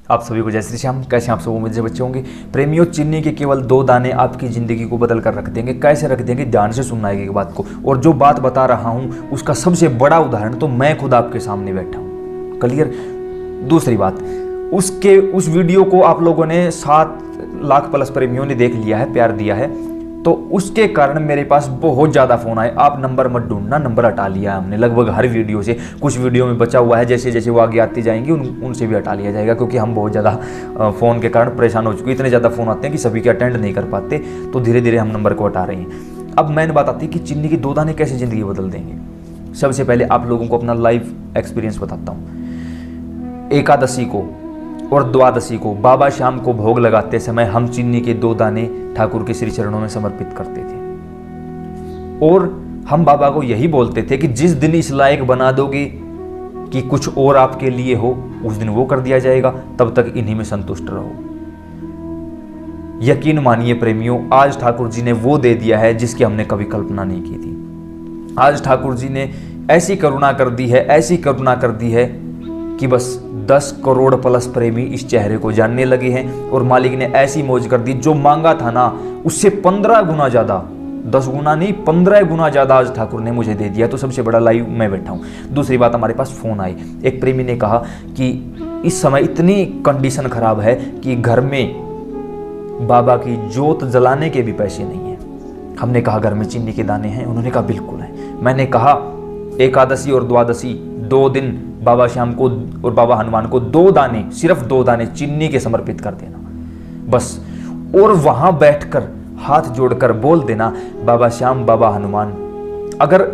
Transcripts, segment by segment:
आप सभी को जय श्री श्याम। कैसे आप सब उम्मीद से बच्चे होंगे। प्रेमियों, चीनी के केवल 2 दाने आपकी ज़िंदगी को बदल कर रख देंगे। कैसे रख देंगे, ध्यान से सुनना है एक बात को। और जो बात बता रहा हूँ उसका सबसे बड़ा उदाहरण तो मैं खुद आपके सामने बैठा हूँ। क्लियर। दूसरी बात, उस वीडियो को आप लोगों ने 7 लाख प्लस प्रेमियों ने देख लिया है, प्यार दिया है, तो उसके कारण मेरे पास बहुत ज़्यादा फ़ोन आए। आप नंबर मत ढूंढना, नंबर हटा लिया हमने लगभग हर वीडियो से। कुछ वीडियो में बचा हुआ है, जैसे जैसे वो आगे आती जाएंगी उनसे भी हटा लिया जाएगा, क्योंकि हम बहुत ज़्यादा फ़ोन के कारण परेशान हो चुके हैं। इतने ज़्यादा फ़ोन आते हैं कि सभी के अटेंड नहीं कर पाते, तो धीरे धीरे हम नंबर को हटा रहे हैं। अब मैंने बात आती है कि चीनी के 2 दाने कैसे ज़िंदगी बदल देंगे। सबसे पहले आप लोगों को अपना लाइव एक्सपीरियंस बताता हूँ। एकादशी को और द्वादशी को बाबा श्याम को भोग लगाते समय हम चीनी के 2 दाने ठाकुर के श्री चरणों में समर्पित करते थे, और हम बाबा को यही बोलते थे कि जिस दिन इस लायक बना दोगे कि कुछ और आपके लिए हो, उस दिन वो कर दिया जाएगा, तब तक इन्हीं में संतुष्ट रहो। यकीन मानिए प्रेमियों, आज ठाकुर जी ने वो दे दिया है जिसकी हमने कभी कल्पना नहीं की थी। आज ठाकुर जी ने ऐसी करुणा कर दी है, ऐसी करुणा कर दी है कि बस 10 करोड़ प्लस प्रेमी इस चेहरे को जानने लगे हैं। और मालिक ने ऐसी मौज कर दी, जो मांगा था ना उससे 15 गुना ज्यादा, 10 गुना नहीं 15 गुना ज्यादा आज ठाकुर ने मुझे दे दिया। तो सबसे बड़ा लाइव मैं बैठा हूं। दूसरी बात, हमारे पास फोन आई। एक प्रेमी ने कहा कि इस समय इतनी कंडीशन खराब है कि घर में बाबा की जोत जलाने के भी पैसे नहीं है। हमने कहा घर में चीनी के दाने हैं? उन्होंने कहा बिल्कुल है। मैंने कहा एकादशी और द्वादशी 2 दिन बाबा श्याम को और बाबा हनुमान को 2 दाने, सिर्फ 2 दाने चीनी के समर्पित कर देना बस। और वहां बैठकर हाथ जोड़कर बोल देना, बाबा श्याम बाबा हनुमान। अगर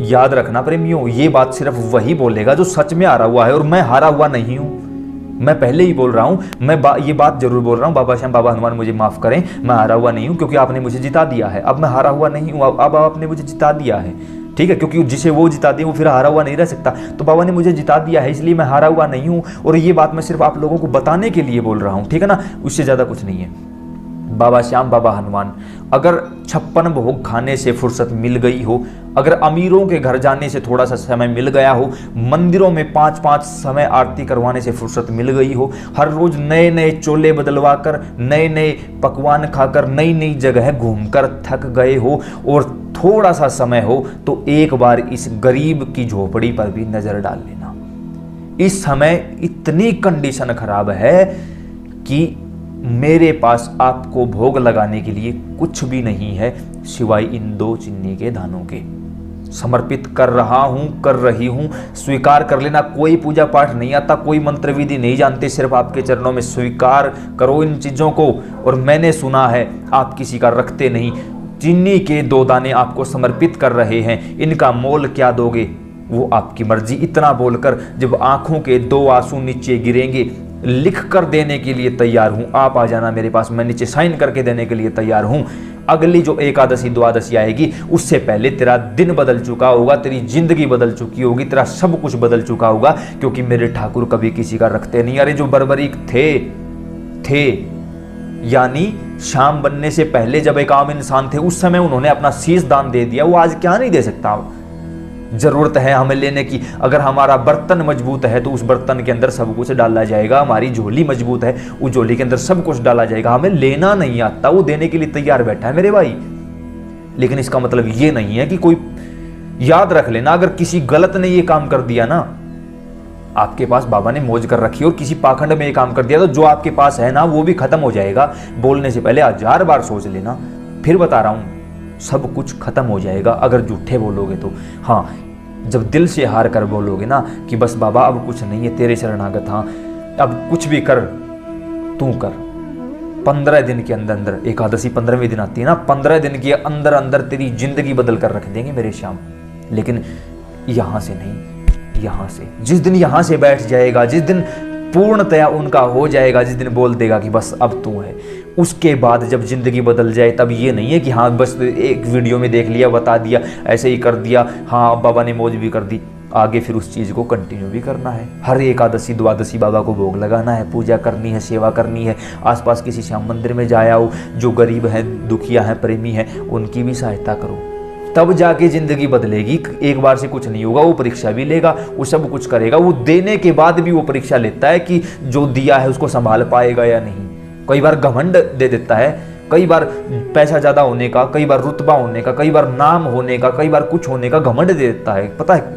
याद रखना प्रेमियों, ये बात सिर्फ वही बोलेगा जो सच में हारा हुआ है, और मैं हारा हुआ नहीं हूं। मैं पहले ही बोल रहा हूं, मैं ये बात जरूर बोल रहा हूं, बाबा श्याम बाबा हनुमान मुझे माफ करें, मैं हारा हुआ नहीं हूं, क्योंकि आपने मुझे जिता दिया है। अब मैं हारा हुआ नहीं हूं, अब आपने मुझे जिता दिया है, ठीक है। क्योंकि जिसे वो जिता दिया वो फिर हारा हुआ नहीं रह सकता। तो बाबा ने मुझे जिता दिया है, इसलिए मैं हारा हुआ नहीं हूं। और ये बात मैं सिर्फ आप लोगों को बताने के लिए बोल रहा हूं, ठीक है ना, उससे ज्यादा कुछ नहीं है। बाबा श्याम बाबा हनुमान, अगर 56 भोग खाने से फुर्सत मिल गई हो, अगर अमीरों के घर जाने से थोड़ा सा समय मिल गया हो, मंदिरों में 5-5 समय आरती करवाने से फुर्सत मिल गई हो, हर रोज नए नए चोले बदलवा कर, नए नए पकवान खाकर, नई नई जगह घूमकर थक गए हो, और थोड़ा सा समय हो, तो एक बार इस गरीब की झोपड़ी पर भी नजर डाल लेना। इस समय इतनी कंडीशन खराब है कि मेरे पास आपको भोग लगाने के लिए कुछ भी नहीं है सिवाय इन 2 चीनी के दानों के। समर्पित कर रहा हूं, कर रही हूं, स्वीकार कर लेना। कोई पूजा पाठ नहीं आता, कोई मंत्र विधि नहीं जानते, सिर्फ आपके चरणों में स्वीकार करो इन चीजों को। और मैंने सुना है आप किसी का रखते नहीं। चीनी के 2 दाने आपको समर्पित कर रहे हैं, इनका मोल क्या दोगे वो आपकी मर्जी। इतना बोलकर जब आंखों के 2 आंसू नीचे गिरेंगे, लिख कर देने के लिए तैयार हूं, आप आ जाना मेरे पास, मैं नीचे साइन करके देने के लिए तैयार हूं। अगली जो एकादशी द्वादशी आएगी, उससे पहले तेरा दिन बदल चुका होगा, तेरी जिंदगी बदल चुकी होगी, तेरा सब कुछ बदल चुका होगा, क्योंकि मेरे ठाकुर कभी किसी का रखते नहीं। अरे जो बर्बरीक थे यानी शाम बनने से पहले जब एक आम इंसान थे, उस समय उन्होंने अपना शीश दान दे दिया, वो आज क्या नहीं दे सकता। जरूरत है हमें लेने की। अगर हमारा बर्तन मजबूत है तो उस बर्तन के अंदर सब कुछ डाला जाएगा। हमारी झोली मजबूत है, उस झोली के अंदर सब कुछ डाला जाएगा। हमें लेना नहीं आता, वो देने के लिए तैयार बैठा है मेरे भाई। लेकिन इसका मतलब ये नहीं है कि कोई, याद रख लेना, अगर किसी गलत ने ये काम कर दिया ना, आपके पास बाबा ने मौज कर रखी और किसी पाखंड में ये काम कर दिया, तो जो आपके पास है ना वो भी खत्म हो जाएगा। बोलने से पहले 1000 बार सोच लेना। फिर बता रहा हूं, सब कुछ खत्म हो जाएगा अगर झूठे बोलोगे तो। हाँ, जब दिल से हार कर बोलोगे ना कि बस बाबा अब कुछ नहीं है, तेरे शरणागत, हाँ अब कुछ भी कर, तू कर। 15 दिन के अंदर अंदर, एकादशी 15वें दिन आती है ना, 15 दिन के अंदर अंदर तेरी जिंदगी बदल कर रख देंगे मेरे श्याम। लेकिन यहां से नहीं, यहां से, जिस दिन यहां से बैठ जाएगा, जिस दिन पूर्णतया उनका हो जाएगा, जिस दिन बोल देगा कि बस अब तू है, उसके बाद जब जिंदगी बदल जाए, तब ये नहीं है कि हाँ बस एक वीडियो में देख लिया, बता दिया, ऐसे ही कर दिया, हाँ बाबा ने मौज भी कर दी, आगे फिर उस चीज़ को कंटिन्यू भी करना है। हर एकादशी द्वादशी बाबा को भोग लगाना है, पूजा करनी है, सेवा करनी है। आसपास किसी श्याम मंदिर में जाया हो, जो गरीब है, दुखिया है, प्रेमी है, उनकी भी सहायता करो। तब जाके जिंदगी बदलेगी। एक बार से कुछ नहीं होगा। वो परीक्षा भी लेगा, वो सब कुछ करेगा, वो देने के बाद भी वो परीक्षा लेता है कि जो दिया है उसको संभाल पाएगा या नहीं। कई बार घमंड दे देता है, कई बार पैसा ज़्यादा होने का, कई बार रुतबा होने का, कई बार नाम होने का, कई बार कुछ होने का घमंड दे देता है। पता है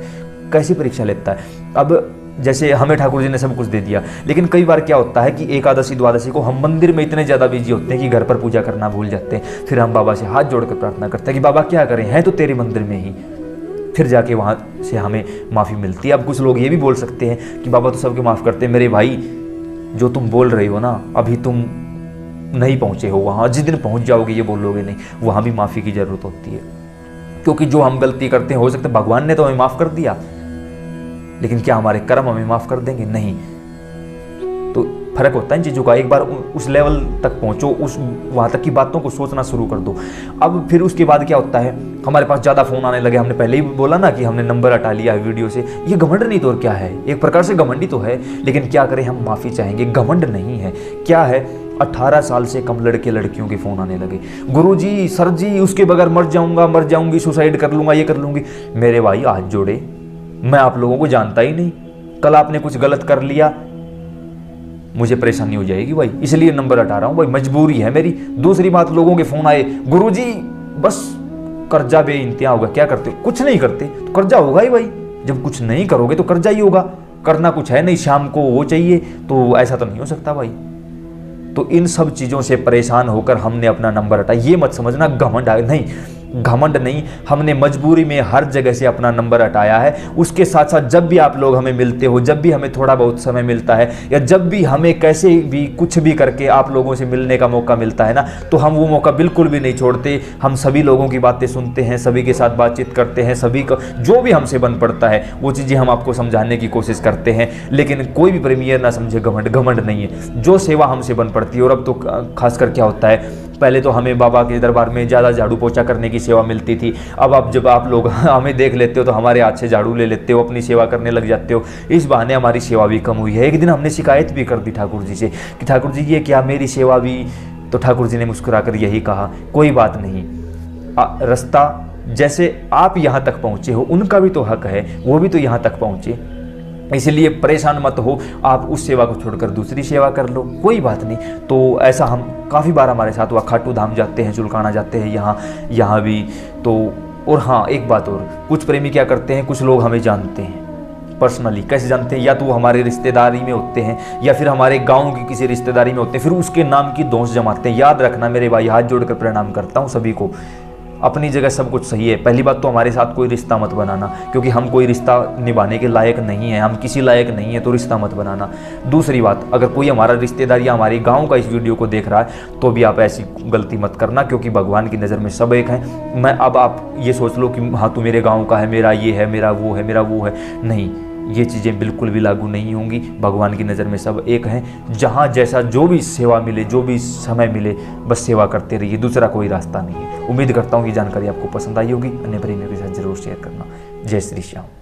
कैसी परीक्षा लेता है। अब जैसे हमें ठाकुर जी ने सब कुछ दे दिया, लेकिन कई बार क्या होता है कि एकादशी द्वादशी को हम मंदिर में इतने ज़्यादा बिजी होते हैं कि घर पर पूजा करना भूल जाते हैं। फिर हम बाबा से हाथ जोड़कर प्रार्थना करते हैं कि बाबा क्या करें, हैं तो तेरे मंदिर में ही। फिर जाके वहाँ से हमें माफ़ी मिलती है। अब कुछ लोग ये भी बोल सकते हैं कि बाबा तो सबके माफ़ करते हैं। मेरे भाई, जो तुम बोल रहे हो ना, अभी तुम नहीं पहुँचे हो वहाँ, जिस दिन पहुँच जाओगे ये बोलोगे नहीं, वहाँ भी माफ़ी की ज़रूरत होती है। क्योंकि जो हम गलती करते हैं, हो सकता है भगवान ने तो हमें माफ़ कर दिया, लेकिन क्या हमारे कर्म हमें माफ़ कर देंगे? नहीं। तो फर्क होता है इन चीज़ों का। एक बार उस लेवल तक पहुंचो, उस वहाँ तक की बातों को सोचना शुरू कर दो। अब फिर उसके बाद क्या होता है, हमारे पास ज़्यादा फ़ोन आने लगे। हमने पहले ही बोला ना कि हमने नंबर हटा लिया है वीडियो से। ये घमंड नहीं तो और क्या है? एक प्रकार से घमंडी तो है, लेकिन क्या करें, हम माफ़ी चाहेंगे। घमंड नहीं है। क्या है, 18 साल से कम लड़के लड़कियों के फ़ोन आने लगे। गुरुजी, सर जी, उसके बगैर मर जाऊंगा, मर जाऊंगी, सुसाइड कर लूंगा, ये कर लूंगी। मेरे भाई हाथ जोड़े, मैं आप लोगों को जानता ही नहीं। कल आपने कुछ गलत कर लिया, मुझे परेशानी हो जाएगी भाई, इसलिए नंबर हटा रहा हूं भाई, मजबूरी है मेरी। दूसरी बात, लोगों के फोन आए, गुरुजी बस कर्जा बेइंतहा होगा, क्या करते हो? कुछ नहीं करते तो कर्जा होगा ही भाई। जब कुछ नहीं करोगे तो कर्जा ही होगा। करना कुछ है नहीं, शाम को वो चाहिए, तो ऐसा तो नहीं हो सकता भाई। तो इन सब चीज़ों से परेशान होकर हमने अपना नंबर हटाया। ये मत समझना घमंड नहीं, घमंड नहीं, हमने मजबूरी में हर जगह से अपना नंबर हटाया है। उसके साथ साथ जब भी आप लोग हमें मिलते हो, जब भी हमें थोड़ा बहुत समय मिलता है, या जब भी हमें कैसे भी कुछ भी करके आप लोगों से मिलने का मौका मिलता है ना, तो हम वो मौका बिल्कुल भी नहीं छोड़ते। हम सभी लोगों की बातें सुनते हैं, सभी के साथ बातचीत करते हैं, सभी का जो भी हमसे बन पड़ता है वो चीज़ें हम आपको समझाने की कोशिश करते हैं। लेकिन कोई भी प्रेमियर ना समझे घमंड, घमंड नहीं है। जो सेवा हमसे बन पड़ती है, और अब तो खासकर क्या होता है, पहले तो हमें बाबा के दरबार में ज़्यादा झाड़ू पोछा करने की सेवा मिलती थी। अब जब आप लोग हमें देख लेते हो तो हमारे हाथ से झाड़ू ले लेते हो, अपनी सेवा करने लग जाते हो। इस बहाने हमारी सेवा भी कम हुई है। एक दिन हमने शिकायत भी कर दी ठाकुर जी से कि ठाकुर जी ये क्या, मेरी सेवा भी? तो ठाकुर जी ने मुस्कुराकर यही कहा, कोई बात नहीं, रास्ता जैसे आप यहाँ तक पहुँचे हो, उनका भी तो हक है, वो भी तो यहाँ तक पहुँचे। इसलिए परेशान मत हो, आप उस सेवा को छोड़कर दूसरी सेवा कर लो, कोई बात नहीं। तो ऐसा हम काफ़ी बार हमारे साथ हुआ। खाटू धाम जाते हैं, चुलकाना जाते हैं, यहाँ भी तो। और हाँ, एक बात और, कुछ प्रेमी क्या करते हैं, कुछ लोग हमें जानते हैं पर्सनली। कैसे जानते हैं? या तो वो हमारे रिश्तेदारी में होते हैं, या फिर हमारे गाँव की किसी रिश्तेदारी में होते हैं, फिर उसके नाम की दोस्त जमाते हैं। याद रखना मेरे भाई, हाथ जोड़कर प्रणाम करता हूँ सभी को। अपनी जगह सब कुछ सही है। पहली बात तो हमारे साथ कोई रिश्ता मत बनाना, क्योंकि हम कोई रिश्ता निभाने के लायक नहीं है, हम किसी लायक नहीं है, तो रिश्ता मत बनाना। दूसरी बात, अगर कोई हमारा रिश्तेदार या हमारे गांव का इस वीडियो को देख रहा है, तो भी आप ऐसी गलती मत करना, क्योंकि भगवान की नज़र में सब एक हैं। मैं अब आप ये सोच लो कि हाँ तू मेरे गाँव का है, मेरा ये है, मेरा वो है, मेरा वो है, नहीं, ये चीज़ें बिल्कुल भी लागू नहीं होंगी। भगवान की नज़र में सब एक हैं। जहाँ जैसा जो भी सेवा मिले, जो भी समय मिले, बस सेवा करते रहिए, दूसरा कोई रास्ता नहीं है। उम्मीद करता हूँ कि जानकारी आपको पसंद आई होगी। अन्य प्रेमियों के साथ जरूर शेयर करना। जय श्री श्याम।